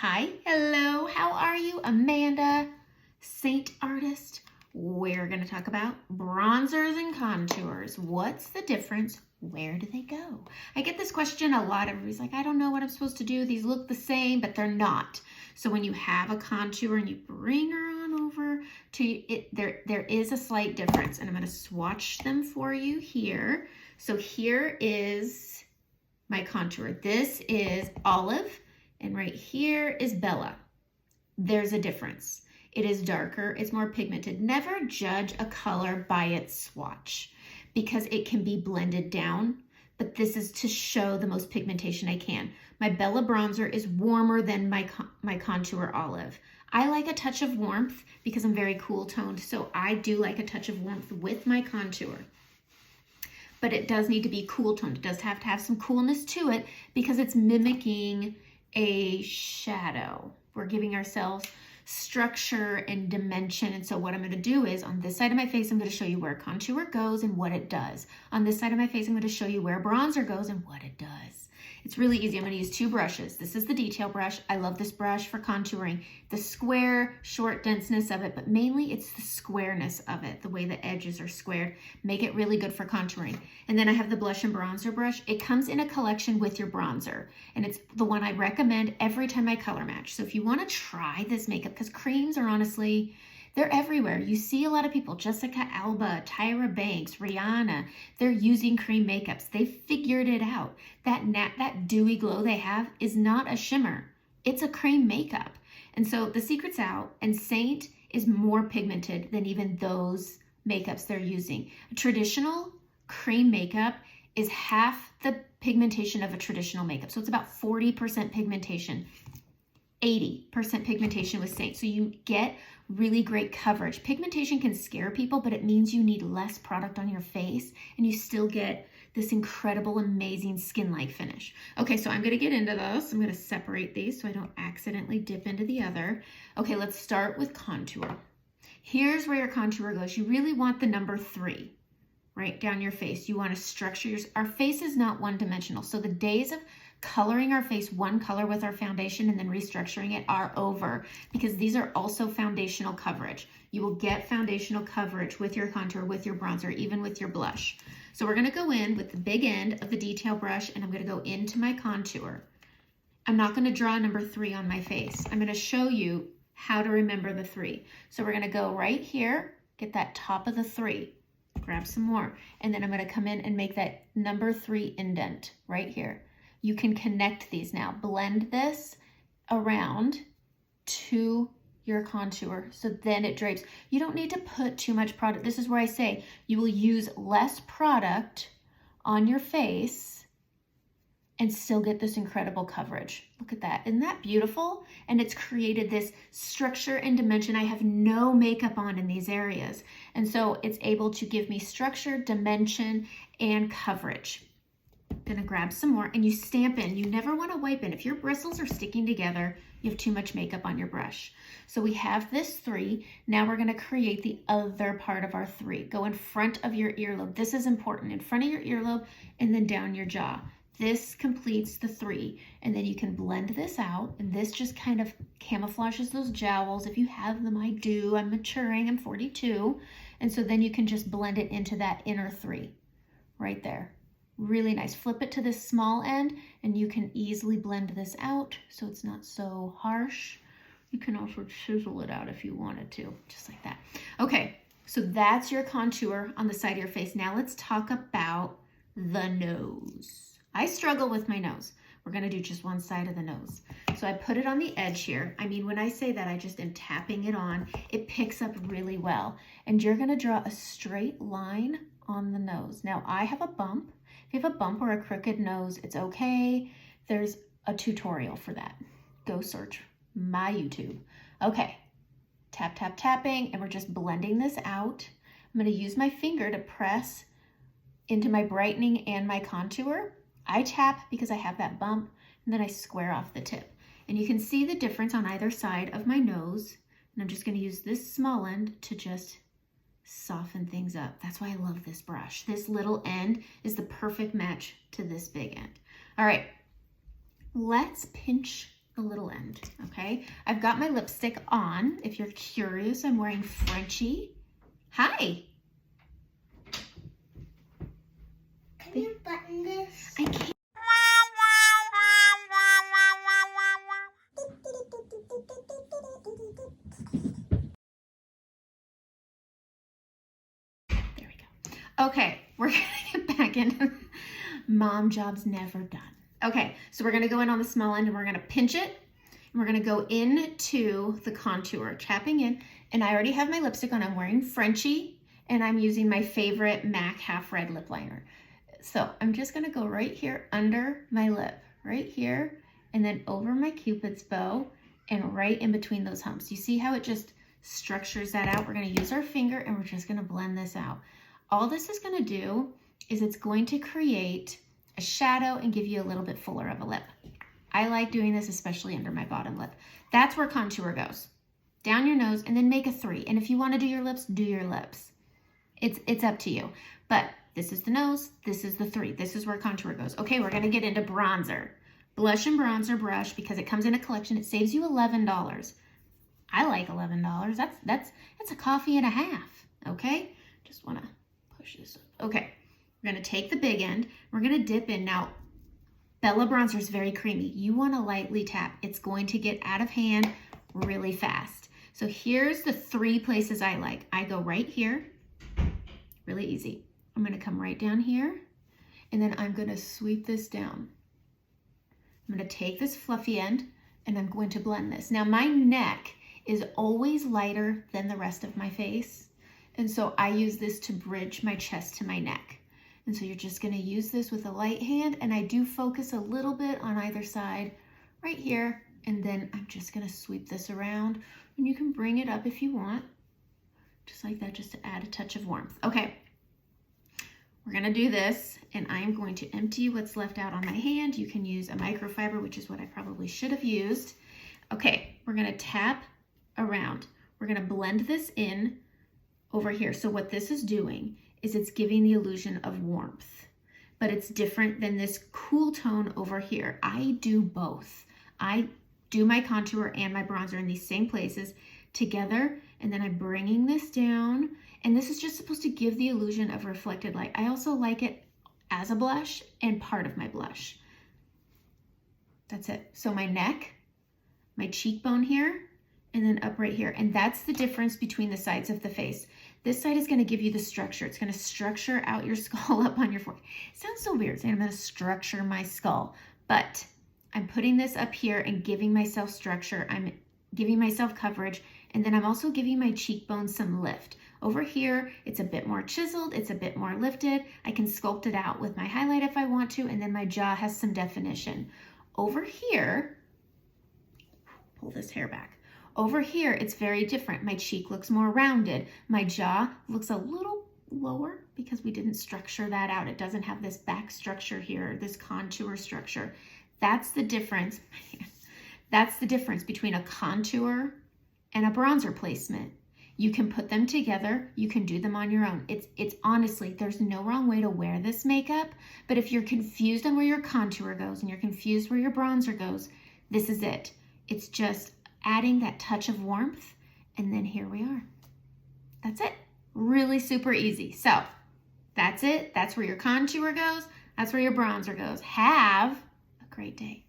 Hi, hello, how are you? Amanda, Seint artist. We're going to talk about bronzers and contours. What's the difference? Where do they go? I get this question a lot. Everybody's like, I don't know what I'm supposed to do. These look the same, but they're not. So when you have a contour and you bring her on over to it, there is a slight difference. And I'm going to swatch them for you here. So here is my contour. This is Olive. And right here is Bella. There's a difference. It is darker, it's more pigmented. Never judge a color by its swatch because it can be blended down, but this is to show the most pigmentation I can. My Bella bronzer is warmer than my contour Olive. I like a touch of warmth because I'm very cool toned, so I do like a touch of warmth with my contour. But it does need to be cool toned. It does have to have some coolness to it because it's mimicking a shadow. We're giving ourselves structure and dimension. And so what I'm going to do is on this side of my face, I'm going to show you where contour goes and what it does. On this side of my face, I'm going to show you where bronzer goes and what it does. It's really easy. I'm going to use two brushes. This is the detail brush. I love this brush for contouring. The square, short denseness of it, but mainly it's the squareness of it, the way the edges are squared. Make it really good for contouring. And then I have the blush and bronzer brush. It comes in a collection with your bronzer, and it's the one I recommend every time I color match. So if you want to try this makeup, because creams are honestly, they're everywhere. You see a lot of people, Jessica Alba, Tyra Banks, Rihanna, they're using cream makeups. They figured it out. That dewy glow they have is not a shimmer. It's a cream makeup. And so the secret's out, and Seint is more pigmented than even those makeups they're using. A traditional cream makeup is half the pigmentation of a traditional makeup. So it's about 40% pigmentation. 80% pigmentation with Seint. So you get really great coverage. Pigmentation can scare people, but it means you need less product on your face and you still get this incredible, amazing skin-like finish. Okay, so I'm gonna get into this. I'm gonna separate these so I don't accidentally dip into the other. Okay, let's start with contour. Here's where your contour goes. You really want the number 3 right down your face. You wanna structure our face is not one-dimensional. So the days of coloring our face one color with our foundation and then restructuring it are over because these are also foundational coverage. You will get foundational coverage with your contour, with your bronzer, even with your blush. So we're gonna go in with the big end of the detail brush and I'm gonna go into my contour. I'm not gonna draw number 3 on my face. I'm gonna show you how to remember the 3. So we're gonna go right here, get that top of the 3, grab some more, and then I'm gonna come in and make that number 3 indent right here. You can connect these now. Blend this around to your contour so then it drapes. You don't need to put too much product. This is where I say you will use less product on your face and still get this incredible coverage. Look at that. Isn't that beautiful? And it's created this structure and dimension. I have no makeup on in these areas. And so it's able to give me structure, dimension, and coverage. Gonna grab some more and you stamp in. You never want to wipe in. If your bristles are sticking together, you have too much makeup on your brush. So we have this 3. Now we're going to create the other part of our 3. Go in front of your earlobe. This is important. In front of your earlobe and then down your jaw. This completes the 3. And then you can blend this out. And this just kind of camouflages those jowls. If you have them, I do. I'm maturing. I'm 42. And so then you can just blend it into that inner 3 right there. Really nice. Flip it to this small end and you can easily blend this out so it's not so harsh. You can also chisel it out if you wanted to, just like that. Okay, so that's your contour on the side of your face. Now let's talk about the nose. I struggle with my nose. We're gonna do just one side of the nose. So I put it on the edge here. I mean, when I say that, I just am tapping it on. It picks up really well. And you're gonna draw a straight line on the nose. Now I have a bump. If you have a bump or a crooked nose, it's okay. There's a tutorial for that. Go search my YouTube. Okay, tap, tap, tapping, and we're just blending this out. I'm gonna use my finger to press into my brightening and my contour. I tap because I have that bump, and then I square off the tip. And you can see the difference on either side of my nose. And I'm just gonna use this small end to just soften things up. That's why I love this brush. This little end is the perfect match to this big end. All right, let's pinch the little end, okay? I've got my lipstick on. If you're curious, I'm wearing Frenchie. Hi. Can you button this? I can't. There we go. Okay, we're gonna get back into mom jobs never done. Okay, so we're gonna go in on the small end and we're gonna pinch it. And we're gonna go into the contour, tapping in. And I already have my lipstick on. I'm wearing Frenchie and I'm using my favorite MAC Half Red lip liner. So I'm just gonna go right here under my lip, right here, and then over my Cupid's bow and right in between those humps. You see how it just structures that out? We're gonna use our finger and we're just gonna blend this out. All this is gonna do is it's going to create a shadow and give you a little bit fuller of a lip. I like doing this especially under my bottom lip. That's where contour goes. Down your nose and then make a 3. And if you wanna do your lips, do your lips. It's up to you. But this is the nose, this is the 3. This is where contour goes. Okay, we're gonna get into bronzer. Blush and bronzer brush, because it comes in a collection, it saves you $11. I like $11. That's a coffee and a half, okay? Just wanna push this up. Okay, we're gonna take the big end, we're gonna dip in. Now, Bella bronzer is very creamy. You wanna lightly tap. It's going to get out of hand really fast. So here's the 3 places I like. I go right here, really easy. I'm gonna come right down here, and then I'm gonna sweep this down. I'm gonna take this fluffy end, and I'm going to blend this. Now my neck is always lighter than the rest of my face, and so I use this to bridge my chest to my neck. And so you're just gonna use this with a light hand, and I do focus a little bit on either side, right here, and then I'm just gonna sweep this around, and you can bring it up if you want, just like that, just to add a touch of warmth. Okay, we're gonna do this, and I'm going to empty what's left out on my hand. You can use a microfiber, which is what I probably should have used. Okay, we're gonna tap around. We're gonna blend this in over here. So what this is doing is it's giving the illusion of warmth, but it's different than this cool tone over here. I do both. I do my contour and my bronzer in these same places together, and then I'm bringing this down, and this is just supposed to give the illusion of reflected light. I also like it as a blush and part of my blush. That's it. So my neck, my cheekbone here, and then up right here. And that's the difference between the sides of the face. This side is gonna give you the structure. It's gonna structure out your skull up on your forehead. It sounds so weird saying I'm gonna structure my skull, but I'm putting this up here and giving myself structure. I'm giving myself coverage, and then I'm also giving my cheekbones some lift. Over here, it's a bit more chiseled, it's a bit more lifted. I can sculpt it out with my highlight if I want to, and then my jaw has some definition. Over here, pull this hair back. Over here, it's very different. My cheek looks more rounded. My jaw looks a little lower because we didn't structure that out. It doesn't have this back structure here, this contour structure. That's the difference. That's the difference between a contour and a bronzer placement. You can put them together. You can do them on your own. It's honestly, there's no wrong way to wear this makeup, but if you're confused on where your contour goes and you're confused where your bronzer goes, this is it. It's just adding that touch of warmth, and then here we are. That's it. Really super easy. So that's it. That's where your contour goes. That's where your bronzer goes. Have a great day.